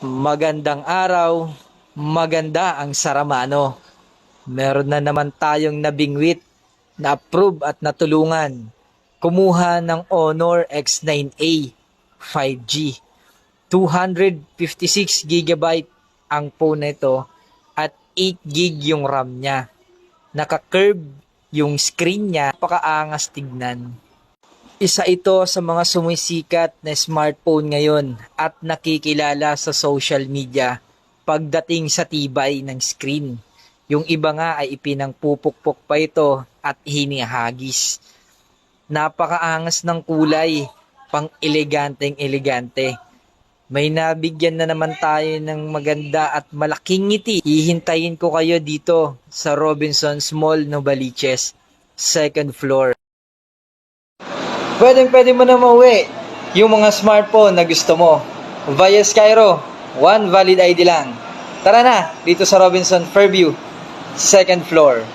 Magandang araw, maganda ang Saramano. Meron na naman tayong nabingwit, na-approve at natulungan. Kumuha ng Honor X9A 5G. 256 GB ang phone nito at 8 GB yung RAM niya. Naka-curve yung screen niya, napakaangas tignan. Isa ito sa mga sumisikat na smartphone ngayon at nakikilala sa social media pagdating sa tibay ng screen. Yung iba nga ay ipinangpupukpok pa ito at hinihagis. Napakaangas ng kulay, pang eleganteng elegante. May nabigyan na naman tayo ng maganda at malaking ngiti. Hihintayin ko kayo dito sa Robinsons Mall, Novaliches, second floor. Pwede mo na mauwi yung mga smartphone na gusto mo. Via Skyro, one valid ID lang. Tara na, dito sa Robinson Fairview, second floor.